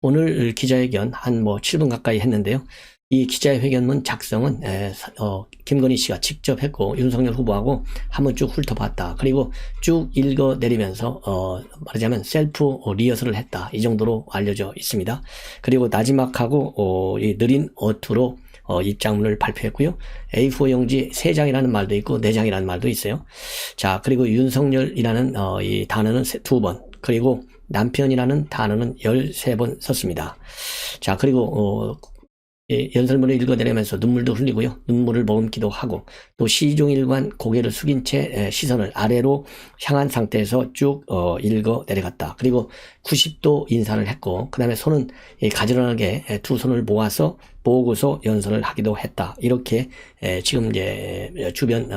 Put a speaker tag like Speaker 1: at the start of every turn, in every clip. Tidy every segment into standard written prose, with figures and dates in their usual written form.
Speaker 1: 오늘 기자회견 한 7분 가까이 했는데요. 이 기자회견문 작성은 김건희 씨가 직접 했고 윤석열 후보하고 한번 쭉 훑어봤다. 그리고 쭉 읽어내리면서 말하자면 셀프 리허설을 했다. 이 정도로 알려져 있습니다. 그리고 나지막하고 이 느린 어투로 입장문을 발표했고요. A4 용지 3장이라는 말도 있고 4장이라는 말도 있어요. 자, 그리고 윤석열이라는 이 단어는 2번, 그리고 남편이라는 단어는 13번 썼습니다. 자, 그리고 연설문을 읽어내려면서 눈물도 흘리고요. 눈물을 머금기도 하고, 또 시종일관 고개를 숙인 채 시선을 아래로 향한 상태에서 쭉 읽어내려갔다. 그리고 90도 인사를 했고, 그 다음에 손은 가지런하게 두 손을 모아서 보고서 연설을 하기도 했다. 이렇게 지금 이제 주변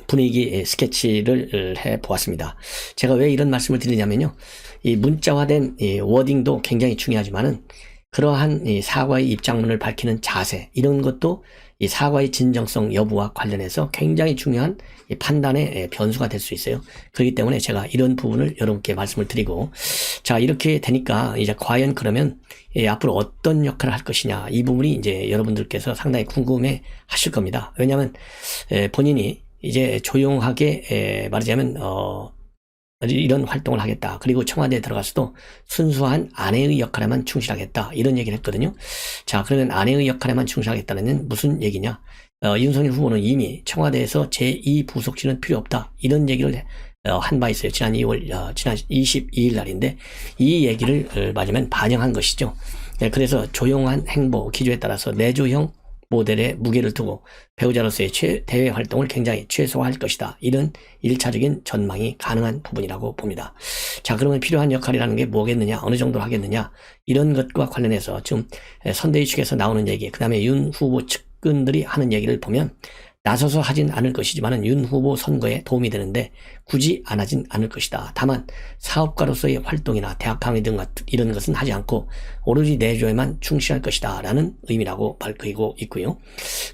Speaker 1: 분위기 스케치를 해 보았습니다. 제가 왜 이런 말씀을 드리냐면요. 이 문자화된 이 워딩도 굉장히 중요하지만은 그러한 이 사과의 입장문을 밝히는 자세, 이런 것도 이 사과의 진정성 여부와 관련해서 굉장히 중요한 이 판단의 변수가 될 수 있어요. 그렇기 때문에 제가 이런 부분을 여러분께 말씀을 드리고, 자, 이렇게 되니까 이제 과연 그러면 앞으로 어떤 역할을 할 것이냐, 이 부분이 이제 여러분들께서 상당히 궁금해 하실 겁니다. 왜냐하면 본인이 이제 조용하게 말하자면 이런 활동을 하겠다. 그리고 청와대에 들어가서도 순수한 아내의 역할에만 충실하겠다. 이런 얘기를 했거든요. 자, 그러면 아내의 역할에만 충실하겠다는 무슨 얘기냐? 윤석열 후보는 이미 청와대에서 제2부속실은 필요 없다. 이런 얘기를 한 바 있어요. 지난 22일 날인데 이 얘기를 맞으면 반영한 것이죠. 그래서 조용한 행보 기조에 따라서 내조형 모델에 무게를 두고 배우자로서의 대외 활동을 굉장히 최소화할 것이다. 이런 1차적인 전망이 가능한 부분이라고 봅니다. 자, 그러면 필요한 역할이라는 게 뭐겠느냐, 어느 정도 하겠느냐, 이런 것과 관련해서 지금 선대위 측에서 나오는 얘기, 그 다음에 윤 후보 측근들이 하는 얘기를 보면 나서서 하진 않을 것이지만 윤 후보 선거에 도움이 되는데 굳이 안 하진 않을 것이다. 다만 사업가로서의 활동이나 대학 강의 등 이런 것은 하지 않고 오로지 내조에만 충실할 것이다 라는 의미라고 밝히고 있고요.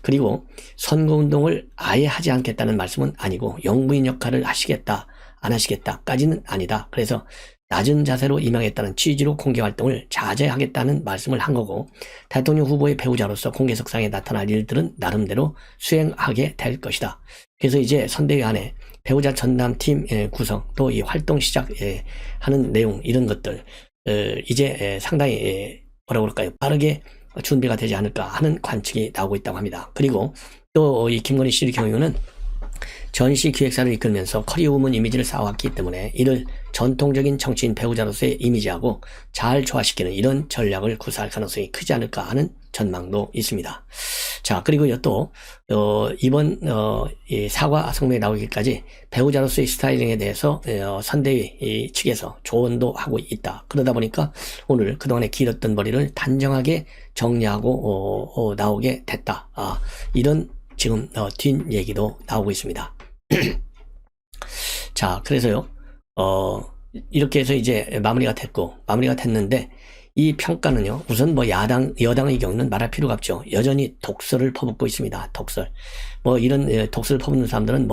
Speaker 1: 그리고 선거운동을 아예 하지 않겠다는 말씀은 아니고 영부인 역할을 하시겠다 안 하시겠다까지는 아니다. 그래서 낮은 자세로 임하겠다는 취지로 공개활동을 자제하겠다는 말씀을 한 거고, 대통령 후보의 배우자로서 공개석상에 나타날 일들은 나름대로 수행하게 될 것이다. 그래서 이제 선대위 안에 배우자 전담팀 구성, 또 이 활동 시작하는 내용, 이런 것들 이제 상당히 뭐라고 그럴까요, 빠르게 준비가 되지 않을까 하는 관측이 나오고 있다고 합니다. 그리고 또 이 김건희 씨의 경우는 전시 기획사를 이끌면서 커리어우먼 이미지를 쌓아왔기 때문에 이를 전통적인 정치인 배우자로서의 이미지하고 잘 조화시키는 이런 전략을 구사할 가능성이 크지 않을까 하는 전망도 있습니다. 자, 그리고 또 이번 이 사과 성명에 나오기까지 배우자로서의 스타일링에 대해서 선대위 측에서 조언도 하고 있다. 그러다 보니까 오늘 그동안에 길었던 머리를 단정하게 정리하고 나오게 됐다. 이런 지금 뒷 얘기도 나오고 있습니다. 자, 그래서요, 이렇게 해서 이제 마무리가 됐는데, 이 평가는요, 우선 여당의 경우는 말할 필요가 없죠. 여전히 독설을 퍼붓고 있습니다. 독설. 이런 독설을 퍼붓는 사람들은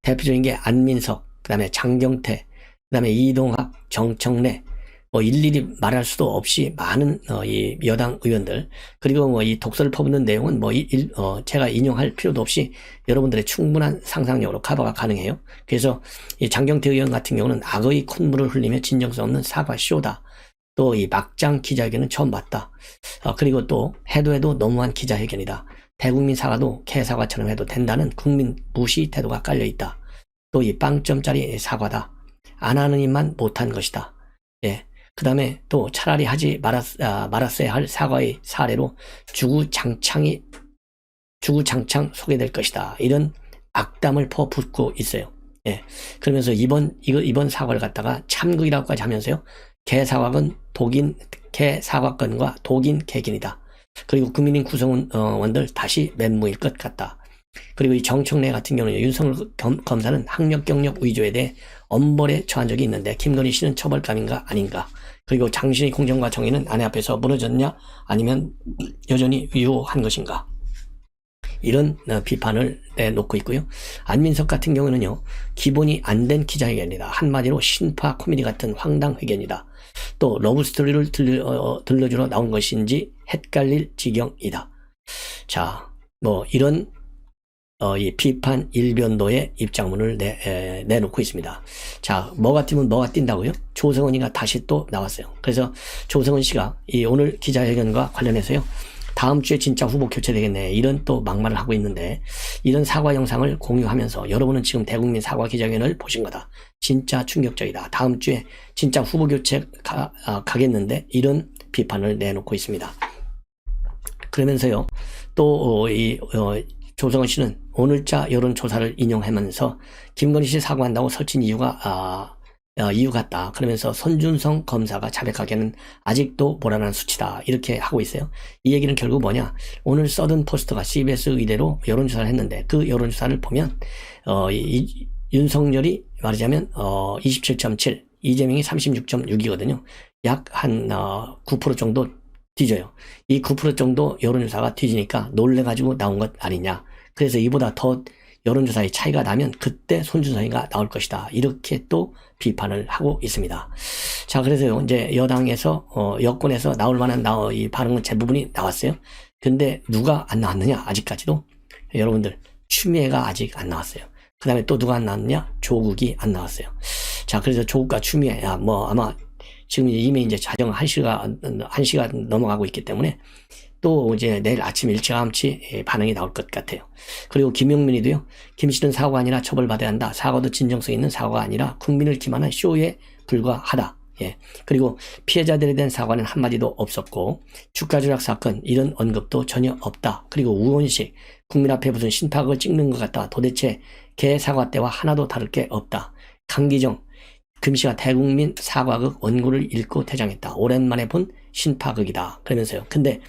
Speaker 1: 대표적인 게 안민석, 그 다음에 장경태, 그 다음에 이동학, 정청래, 일일이 말할 수도 없이 많은 이 여당 의원들, 그리고 이 독설을 퍼붓는 내용은 제가 인용할 필요도 없이 여러분들의 충분한 상상력으로 커버가 가능해요. 그래서 이 장경태 의원 같은 경우는 악의 콧물을 흘리며 진정성 없는 사과 쇼다. 또 이 막장 기자회견은 처음 봤다. 그리고 또 해도 너무한 기자회견이다. 대국민 사과도 개사과처럼 해도 된다는 국민 무시 태도가 깔려 있다. 또 이 빵점짜리 사과다. 안 하는 입만 못한 것이다. 예. 그 다음에 또 차라리 하지 말았어야 할 사과의 사례로 주구장창 소개될 것이다. 이런 악담을 퍼붓고 있어요. 예. 그러면서 이번 사과를 갖다가 참극이라고까지 하면서요. 개사과건과 독인 개긴이다. 그리고 국민인 구성원들 다시 멘무일 것 같다. 그리고 이 정청래 같은 경우는 윤석열 검사는 학력 경력 위조에 대해 엄벌에 처한 적이 있는데 김건희 씨는 처벌감인가 아닌가. 그리고 당신의 공정과 정의는 아내 앞에서 무너졌냐 아니면 여전히 유효한 것인가. 이런 비판을 내놓고 있고요. 안민석 같은 경우는요, 기본이 안 된 기자회견이다. 한마디로 신파 코미디 같은 황당 회견이다. 또 러브스토리를 들려주러 나온 것인지 헷갈릴 지경이다. 자, 뭐 이런 이 비판 일변도의 입장문을 내놓고 있습니다. 자, 뭐가 뛰면 뭐가 뛴다고요? 조성은이가 다시 또 나왔어요. 그래서 조성은 씨가 이 오늘 기자회견과 관련해서요, 다음 주에 진짜 후보 교체되겠네, 이런 또 막말을 하고 있는데, 이런 사과 영상을 공유하면서 여러분은 지금 대국민 사과 기자회견을 보신 거다, 진짜 충격적이다, 다음 주에 진짜 후보 교체 가겠는데, 이런 비판을 내놓고 있습니다. 그러면서요, 또 조성은 씨는 오늘자 여론조사를 인용하면서 김건희 씨 사과한다고 설친 이유가 이유 같다, 그러면서 손준성 검사가 자백하기에는 아직도 모란한 수치다, 이렇게 하고 있어요. 이 얘기는 결국 뭐냐, 오늘 써든 포스터가 CBS 의뢰로 여론조사를 했는데, 그 여론조사를 보면 윤석열이 말하자면 27.7, 이재명이 36.6이거든요. 약 한 9% 정도 뒤져요. 이 9% 정도 여론조사가 뒤지니까 놀래가지고 나온 것 아니냐. 그래서 이보다 더 여론조사의 차이가 나면 그때 손준성이가 나올 것이다, 이렇게 또 비판을 하고 있습니다. 자, 그래서요, 이제 여당에서 여권에서 나올 만한 이 반응은 대부분이 나왔어요. 근데 누가 안 나왔느냐, 아직까지도 여러분들, 추미애가 아직 안 나왔어요. 그 다음에 또 누가 안 나왔느냐, 조국이 안 나왔어요. 자, 그래서 조국과 추미애, 뭐 아마 지금 이미 이제 자정 1시가 넘어가고 있기 때문에 또 이제 내일 아침 일찌감치 반응이 나올 것 같아요. 그리고 김용민이도요, 김 씨는 사고가 아니라 처벌받아야 한다, 사과도 진정성 있는 사과가 아니라 국민을 기만한 쇼에 불과하다. 예. 그리고 피해자들에 대한 사과는 한마디도 없었고, 주가조작 사건 이런 언급도 전혀 없다. 그리고 우원식, 국민 앞에 무슨 신탁을 찍는 것 같다, 도대체 개 사과 때와 하나도 다를 게 없다. 강기정, 김 씨가 대국민 사과극 원고를 읽고 퇴장했다, 오랜만에 본 신파극이다, 그러면서요. 근데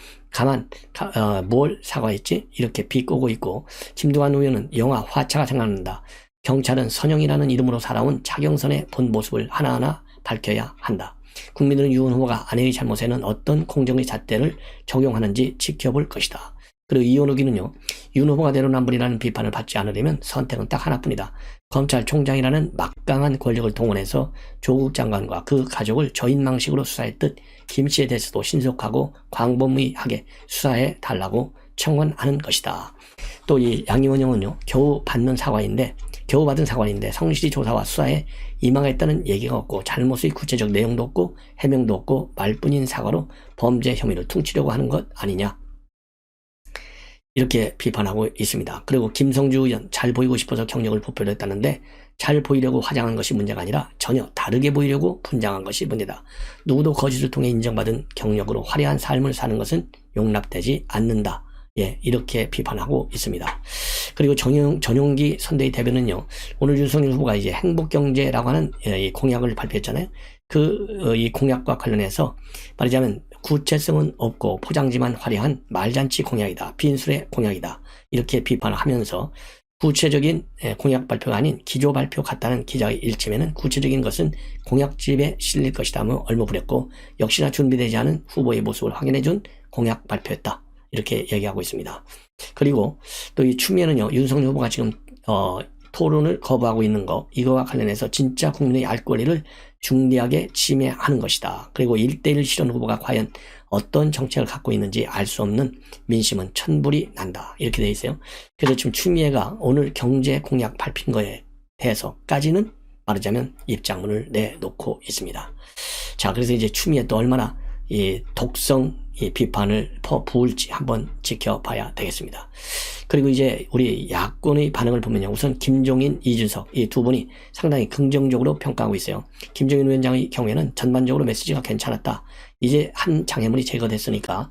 Speaker 1: 뭘 사과했지? 이렇게 비꼬고 있고, 김두관 의원은 영화 화차가 생각난다, 경찰은 선영이라는 이름으로 살아온 차경선의 본 모습을 하나하나 밝혀야 한다, 국민들은 유은 후보가 아내의 잘못에는 어떤 공정의 잣대를 적용하는지 지켜볼 것이다. 그리고 이현욱이는요, 윤 후보가 내로남불이라는 비판을 받지 않으려면 선택은 딱 하나뿐이다, 검찰총장이라는 막강한 권력을 동원해서 조국 장관과 그 가족을 저인망식으로 수사했듯 김 씨에 대해서도 신속하고 광범위하게 수사해 달라고 청원하는 것이다. 또 이 양희원 형은요, 겨우 받은 사과인데 성실히 조사와 수사에 임하겠다는 얘기가 없고, 잘못의 구체적 내용도 없고 해명도 없고 말뿐인 사과로 범죄 혐의를 퉁치려고 하는 것 아니냐, 이렇게 비판하고 있습니다. 그리고 김성주 의원, 잘 보이고 싶어서 경력을 부표를 했다는데, 잘 보이려고 화장한 것이 문제가 아니라 전혀 다르게 보이려고 분장한 것이 문제다. 누구도 거짓을 통해 인정받은 경력으로 화려한 삶을 사는 것은 용납되지 않는다. 예, 이렇게 비판하고 있습니다. 그리고 전용기 선대위 대변은요, 오늘 윤석열 후보가 이제 행복경제라고 하는 이 공약을 발표했잖아요. 이 공약과 관련해서 말하자면 구체성은 없고 포장지만 화려한 말잔치 공약이다, 빈술의 공약이다, 이렇게 비판을 하면서 구체적인 공약 발표가 아닌 기조 발표 같다는 기자의 일침에는 구체적인 것은 공약집에 실릴 것이다며 얼버무렸고, 역시나 준비되지 않은 후보의 모습을 확인해준 공약 발표였다, 이렇게 얘기하고 있습니다. 그리고 또 이 추미애는요, 윤석열 후보가 지금 토론을 거부하고 있는 거, 이거와 관련해서 진짜 국민의 알 권리를 중대하게 침해하는 것이다. 그리고 1대1 실현 후보가 과연 어떤 정책을 갖고 있는지 알 수 없는 민심은 천불이 난다, 이렇게 돼 있어요. 그래서 지금 추미애가 오늘 경제 공약 발표인 거에 대해서까지는 말하자면 입장문을 내놓고 있습니다. 자, 그래서 이제 추미애 또 얼마나 이 독성 이 비판을 부을지 한번 지켜봐야 되겠습니다. 그리고 이제 우리 야권의 반응을 보면요, 우선 김종인, 이준석 이 두 분이 상당히 긍정적으로 평가하고 있어요. 김종인 위원장의 경우에는 전반적으로 메시지가 괜찮았다, 이제 한 장애물이 제거됐으니까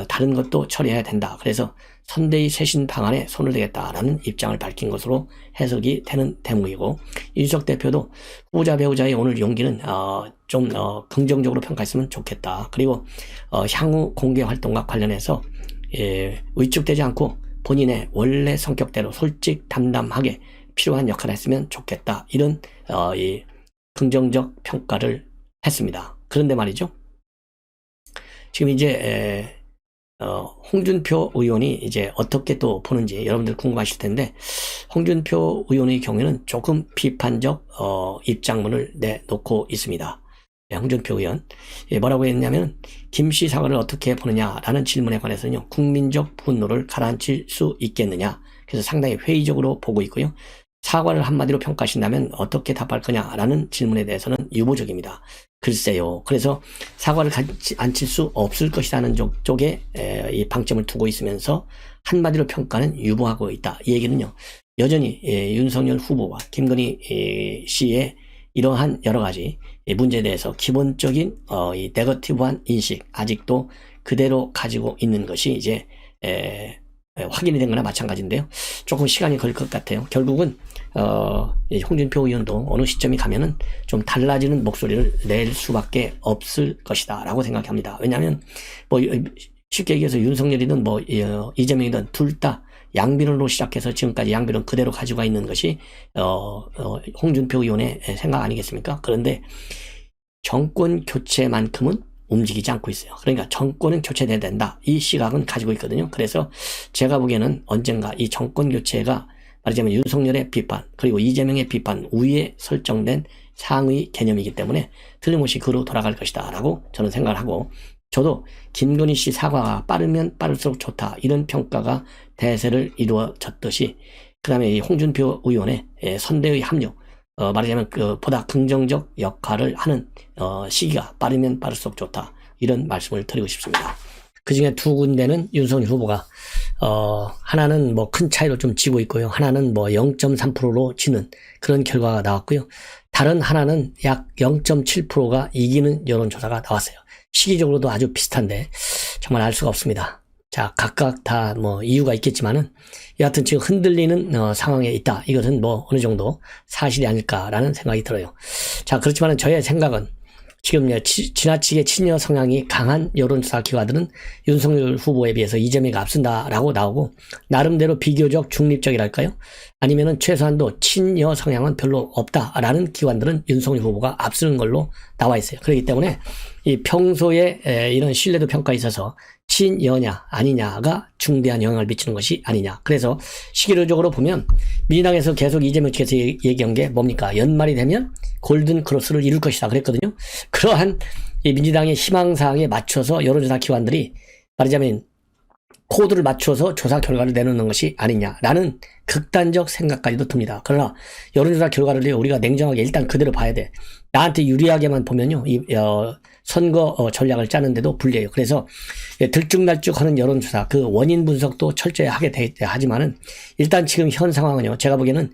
Speaker 1: 다른 것도 처리해야 된다, 그래서 선대위 쇄신 방안에 손을 대겠다라는 입장을 밝힌 것으로 해석이 되는 대목이고, 이준석 대표도 후보자 배우자의 오늘 용기는 좀 긍정적으로 평가했으면 좋겠다. 그리고 향후 공개 활동과 관련해서 위축되지 않고 본인의 원래 성격대로 솔직 담담하게 필요한 역할을 했으면 좋겠다, 이런 이 긍정적 평가를 했습니다. 그런데 말이죠, 지금 이제 홍준표 의원이 이제 어떻게 또 보는지 여러분들 궁금하실 텐데, 홍준표 의원의 경우에는 조금 비판적 입장문을 내놓고 있습니다. 홍준표 의원 뭐라고 했냐면 김씨 사과를 어떻게 보느냐라는 질문에 관해서는요, 국민적 분노를 가라앉힐 수 있겠느냐, 그래서 상당히 회의적으로 보고 있고요. 사과를 한마디로 평가하신다면 어떻게 답할 거냐라는 질문에 대해서는 유보적입니다. 글쎄요. 그래서 사과를 가라앉힐 수 없을 것이라는 쪽에 이 방점을 두고 있으면서 한마디로 평가는 유보하고 있다. 이 얘기는요, 여전히 윤석열 후보와 김건희 씨의 이러한 여러 가지 문제에 대해서 기본적인 이 네거티브한 인식 아직도 그대로 가지고 있는 것이 이제 확인이 된 거나 마찬가지인데요. 조금 시간이 걸릴 것 같아요. 결국은 홍준표 의원도 어느 시점이 가면은 좀 달라지는 목소리를 낼 수밖에 없을 것이다 라고 생각합니다. 왜냐하면 뭐 쉽게 얘기해서 윤석열이든 뭐 이재명이든 둘 다 양비론으로 시작해서 지금까지 양비론 그대로 가지고 있는 것이 홍준표 의원의 생각 아니겠습니까? 그런데 정권 교체만큼은 움직이지 않고 있어요. 그러니까 정권은 교체돼야 된다, 이 시각은 가지고 있거든요. 그래서 제가 보기에는 언젠가 이 정권 교체가 말하자면 윤석열의 비판 그리고 이재명의 비판 위에 설정된 상위 개념이기 때문에 틀림없이 그로 돌아갈 것이다 라고 저는 생각을 하고, 저도 김건희 씨 사과가 빠르면 빠를수록 좋다, 이런 평가가 대세를 이루어졌듯이 그 다음에 이 홍준표 의원의 선대의 합류, 말하자면 보다 긍정적 역할을 하는 시기가 빠르면 빠를수록 좋다, 이런 말씀을 드리고 싶습니다. 그 중에 두 군데는 윤석열 후보가 하나는 뭐 큰 차이로 좀 지고 있고요, 하나는 뭐 0.3%로 지는 그런 결과가 나왔고요, 다른 하나는 약 0.7%가 이기는 여론조사가 나왔어요. 시기적으로도 아주 비슷한데 정말 알 수가 없습니다. 자, 각각 다 뭐 이유가 있겠지만은 여하튼 지금 흔들리는 상황에 있다, 이것은 뭐 어느 정도 사실이 아닐까라는 생각이 들어요. 자, 그렇지만은 저의 생각은 지금 지나치게 친여 성향이 강한 여론조사 기관들은 윤석열 후보에 비해서 이재명이 앞선다라고 나오고, 나름대로 비교적 중립적이랄까요? 아니면은 최소한도 친여 성향은 별로 없다라는 기관들은 윤석열 후보가 앞서는 걸로 나와 있어요. 그렇기 때문에 이 평소에 이런 신뢰도 평가에 있어서 친여냐 아니냐가 중대한 영향을 미치는 것이 아니냐. 그래서 시기적으로 보면 민주당에서 계속 이재명 측에서 얘기한 게 뭡니까? 연말이 되면 골든 크로스를 이룰 것이다 그랬거든요. 그러한 이 민주당의 희망사항에 맞춰서 여론조사 기관들이 말하자면 코드를 맞춰서 조사 결과를 내놓는 것이 아니냐라는 극단적 생각까지도 듭니다. 그러나 여론조사 결과를 우리가 냉정하게 일단 그대로 봐야 돼. 나한테 유리하게만 보면요, 선거 전략을 짜는데도 불리해요. 그래서 들쭉날쭉하는 여론조사 그 원인 분석도 철저히 하게 하지만은 일단 지금 현 상황은요, 제가 보기에는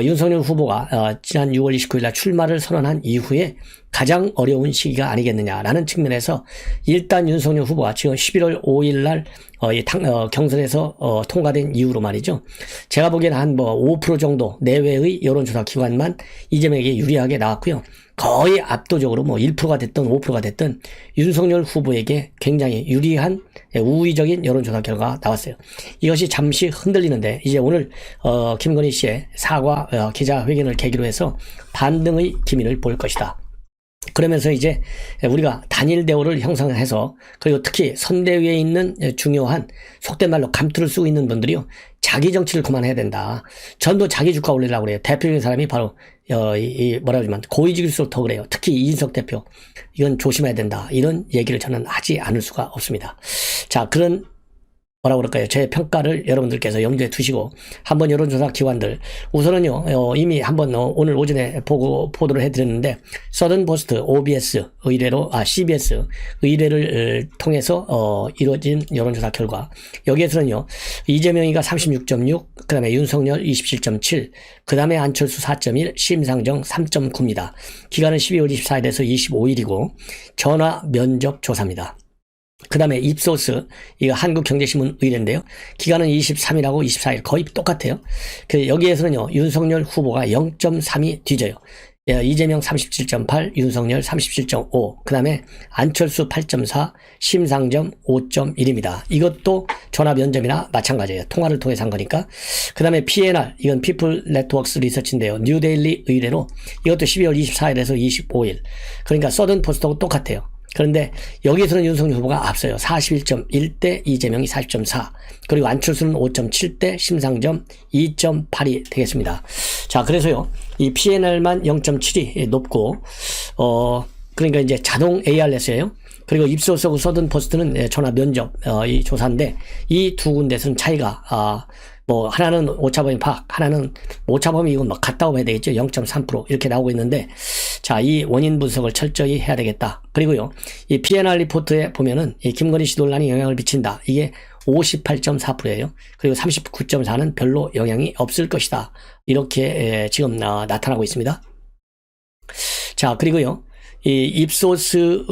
Speaker 1: 윤석열 후보가 지난 6월 29일 날 출마를 선언한 이후에 가장 어려운 시기가 아니겠느냐라는 측면에서 일단 윤석열 후보가 지금 11월 5일 날 경선에서 통과된 이후로 말이죠, 제가 보기에는 한 뭐 5% 정도 내외의 여론조사 기관만 이재명에게 유리하게 나왔고요, 거의 압도적으로 뭐 1%가 됐든 5%가 됐든 윤석열 후보에게 굉장히 유리한 우위적인 여론조사 결과가 나왔어요. 이것이 잠시 흔들리는데 이제 오늘 김건희 씨의 사과 기자회견을 계기로 해서 반등의 기미를 볼 것이다. 그러면서 이제 우리가 단일 대우를 형성해서, 그리고 특히 선대위에 있는 중요한 속된 말로 감투를 쓰고 있는 분들이요, 자기 정치를 그만해야 된다. 전부 자기 주가 올리려고 그래요. 대표적인 사람이 바로 뭐라 그러지만 고위직일수록 더 그래요. 특히 이인석 대표, 이건 조심해야 된다, 이런 얘기를 저는 하지 않을 수가 없습니다. 자, 그런 뭐라고 그럴까요? 제 평가를 여러분들께서 염두에 두시고 한번 여론조사 기관들 우선은요, 이미 한번 오늘 오전에 보도를 해드렸는데, 서든포스트, OBS 의뢰로 CBS 의뢰를 통해서 이루어진 여론조사 결과, 여기에서는요 이재명이가 36.6, 그 다음에 윤석열 27.7, 그 다음에 안철수 4.1, 심상정 3.9입니다. 기간은 12월 24일에서 25일이고 전화 면접 조사입니다. 그 다음에 입소스, 이거 한국경제신문 의뢰인데요, 기간은 23일하고 24일 거의 똑같아요. 여기에서는요 윤석열 후보가 0.3이 뒤져요. 이재명 37.8, 윤석열 37.5, 그 다음에 안철수 8.4, 심상정 5.1입니다. 이것도 전화 면접이나 마찬가지예요. 통화를 통해서 한 거니까. 그 다음에 PNR, 이건 피플 네트워크스 리서치인데요, 뉴데일리 의뢰로 이것도 12월 24일에서 25일. 그러니까 서든 포스트하고 똑같아요. 그런데 여기에서는 윤석열 후보가 앞서요. 41.1대 이재명이 40.4, 그리고 안철수는 5.7대 심상정 2.8이 되겠습니다. 자, 그래서요 이 PNL만 0.7이 높고 그러니까 이제 자동 ARS예요. 그리고 입소서고 서든 포스트는 전화 면접 이 조사인데 이 두 군데서는 차이가 뭐 하나는 오차범위 파악, 하나는 오차범위 이건 막 같다고 봐야 되겠죠. 0.3% 이렇게 나오고 있는데 자, 이 원인 분석을 철저히 해야 되겠다. 그리고요, 이 PNR 리포트에 보면은 이 김건희 씨 논란이 영향을 미친다. 이게 58.4%예요. 그리고 39.4는 별로 영향이 없을 것이다. 이렇게 지금 나타나고 있습니다. 자, 그리고요, 이 입소스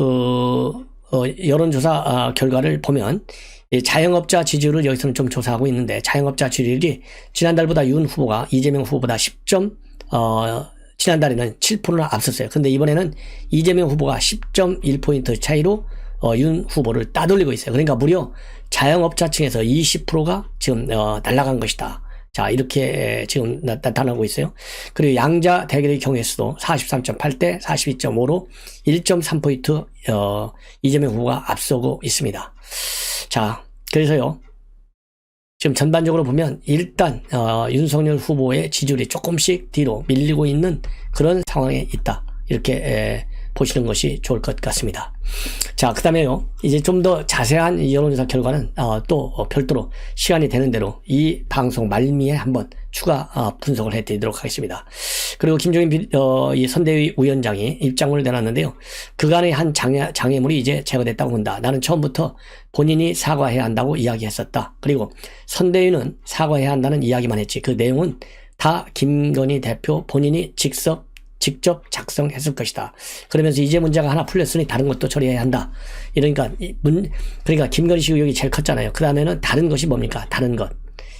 Speaker 1: 여론조사 결과를 보면 이 자영업자 지지율을 여기서는 좀 조사하고 있는데 자영업자 지지율이 지난달보다 윤 후보가 이재명 후보보다 10지난달에는 7%를 앞섰어요. 근데 이번에는 이재명 후보가 10.1포인트 차이로 윤 후보를 따돌리고 있어요. 그러니까 무려 자영업자층에서 20%가 지금 날아간 것이다. 자, 이렇게 지금 나타나고 있어요. 그리고 양자 대결의 경우에서도 43.8대 42.5로 1.3포인트 이재명 후보가 앞서고 있습니다. 자, 그래서요, 지금 전반적으로 보면 일단 윤석열 후보의 지지율이 조금씩 뒤로 밀리고 있는 그런 상황에 있다. 이렇게 보시는 것이 좋을 것 같습니다. 자, 그 다음에요, 이제 좀 더 자세한 여론조사 결과는 또 별도로 시간이 되는 대로 이 방송 말미에 한번 추가 분석을 해드리도록 하겠습니다. 그리고 김종인 이 선대위 위원장이 입장문을 내놨는데요, 그간의 한 장애물이 이제 제거됐다고 본다. 나는 처음부터 본인이 사과해야 한다고 이야기했었다. 그리고 선대위는 사과해야 한다는 이야기만 했지 그 내용은 다 김건희 대표 본인이 직접 작성했을 것이다. 그러면서 이제 문제가 하나 풀렸으니 다른 것도 처리해야 한다. 그러니까 김건희 씨 의혹이 제일 컸잖아요. 그 다음에는 다른 것이 뭡니까? 다른 것.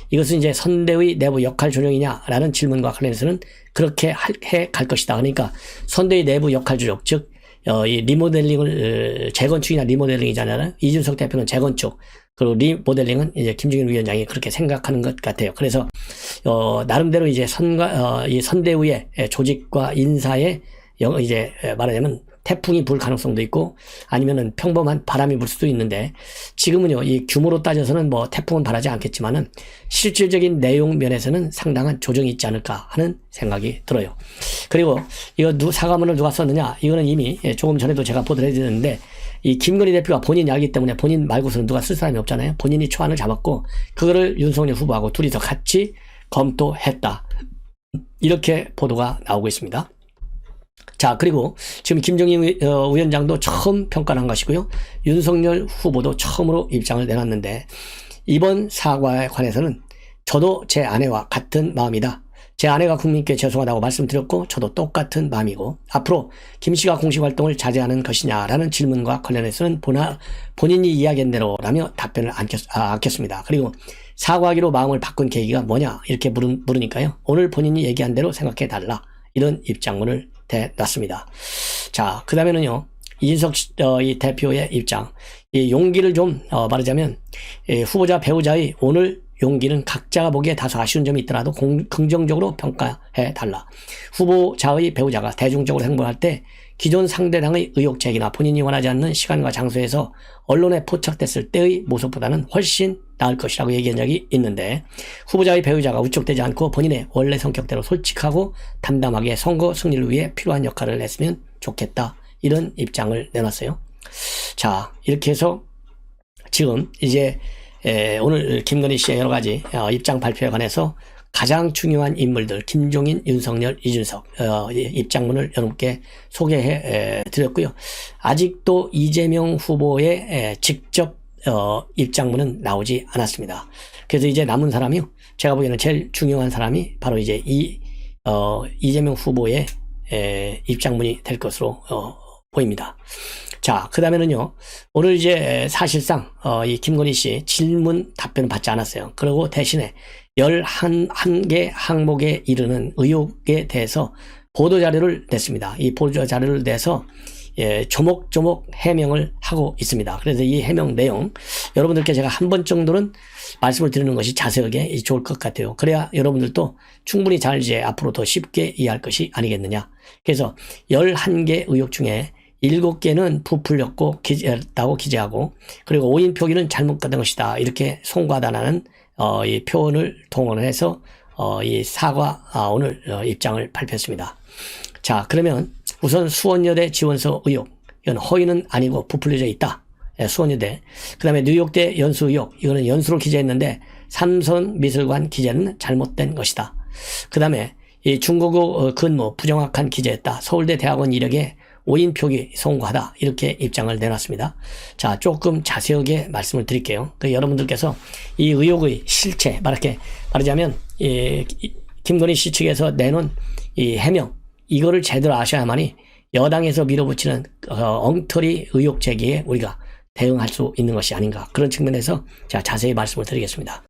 Speaker 1: 이것은 이제 선대위 내부 역할 조정이냐라는 질문과 관련해서는 그렇게 해 갈 것이다. 그러니까 선대위 내부 역할 조정, 즉 이 리모델링을 재건축이나 리모델링이잖아요. 이준석 대표는 재건축, 그리고 리모델링은 이제 김종인 위원장이 그렇게 생각하는 것 같아요. 그래서 나름대로 이제 이 선대위의 조직과 인사에 이제 말하자면 태풍이 불 가능성도 있고 아니면은 평범한 바람이 불 수도 있는데 지금은요, 이 규모로 따져서는 뭐 태풍은 바라지 않겠지만은 실질적인 내용 면에서는 상당한 조정이 있지 않을까 하는 생각이 들어요. 그리고 이거 사과문을 누가 썼느냐? 이거는 이미 조금 전에도 제가 보도를 해드렸는데 이 김건희 대표가 본인이 알기 때문에 본인 말고서는 누가 쓸 사람이 없잖아요. 본인이 초안을 잡았고 그거를 윤석열 후보하고 둘이서 같이 검토했다. 이렇게 보도가 나오고 있습니다. 자, 그리고 지금 김종인 위원장도 처음 평가를 한 것이고요. 윤석열 후보도 처음으로 입장을 내놨는데 이번 사과에 관해서는 저도 제 아내와 같은 마음이다. 제 아내가 국민께 죄송하다고 말씀드렸고 저도 똑같은 마음이고 앞으로 김 씨가 공식 활동을 자제하는 것이냐라는 질문과 관련해서는 본인이 이야기한 대로라며 답변을 아꼈습니다. 그리고 사과하기로 마음을 바꾼 계기가 뭐냐 이렇게 물으니까요. 오늘 본인이 얘기한 대로 생각해 달라. 이런 입장문을 대놨습니다. 자, 그 다음에는요, 이준석 이 대표의 입장. 이 용기를 좀 말하자면 후보자 배우자의 오늘 용기는 각자가 보기에 다소 아쉬운 점이 있더라도 긍정적으로 평가해 달라. 후보자의 배우자가 대중적으로 행보할 때 기존 상대당의 의혹 제기나 본인이 원하지 않는 시간과 장소에서 언론에 포착됐을 때의 모습보다는 훨씬 나을 것이라고 얘기한 적이 있는데 후보자의 배우자가 우쭐대지 않고 본인의 원래 성격대로 솔직하고 담담하게 선거 승리를 위해 필요한 역할을 했으면 좋겠다. 이런 입장을 내놨어요. 자, 이렇게 해서 지금 이제 오늘 김건희 씨의 여러 가지 입장 발표에 관해서 가장 중요한 인물들 김종인, 윤석열, 이준석 입장문을 여러분께 소개해 드렸고요. 아직도 이재명 후보의 직접 입장문은 나오지 않았습니다. 그래서 이제 남은 사람이요, 제가 보기에는 제일 중요한 사람이 바로 이제 이재명 후보의 입장문이 될 것으로 보입니다. 자, 그 다음에는요, 오늘 이제 사실상 이 김건희 씨 질문 답변을 받지 않았어요. 그리고 대신에 11개 항목에 이르는 의혹에 대해서 보도자료를 냈습니다. 이 보도자료를 내서 조목조목 해명을 하고 있습니다. 그래서 이 해명 내용 여러분들께 제가 한 번 정도는 말씀을 드리는 것이 자세하게 좋을 것 같아요. 그래야 여러분들도 충분히 잘 이제 앞으로 더 쉽게 이해할 것이 아니겠느냐. 그래서 11개 의혹 중에 7개는 부풀렸고 다고 기재하고 그리고 오인 표기는 잘못 받은 것이다. 이렇게 송과단하는 이 표현을 동원해서 이 사과 오늘 입장을 발표했습니다. 자, 그러면 우선 수원여대 지원서 의혹 이건 허위는 아니고 부풀려져 있다. 수원여대. 그 다음에 뉴욕대 연수 의혹. 이거는 연수로 기재했는데 삼성미술관 기재는 잘못된 것이다. 그 다음에 이 중국어 근무 부정확한 기재했다. 서울대 대학원 이력에 오인 표기 송구하다. 이렇게 입장을 내놨습니다. 자, 조금 자세하게 말씀을 드릴게요. 여러분들께서 이 의혹의 실체, 말하자면 김건희 씨 측에서 내놓은 이 해명, 이거를 제대로 아셔야만이 여당에서 밀어붙이는 엉터리 의혹 제기에 우리가 대응할 수 있는 것이 아닌가, 그런 측면에서 제가 자세히 말씀을 드리겠습니다.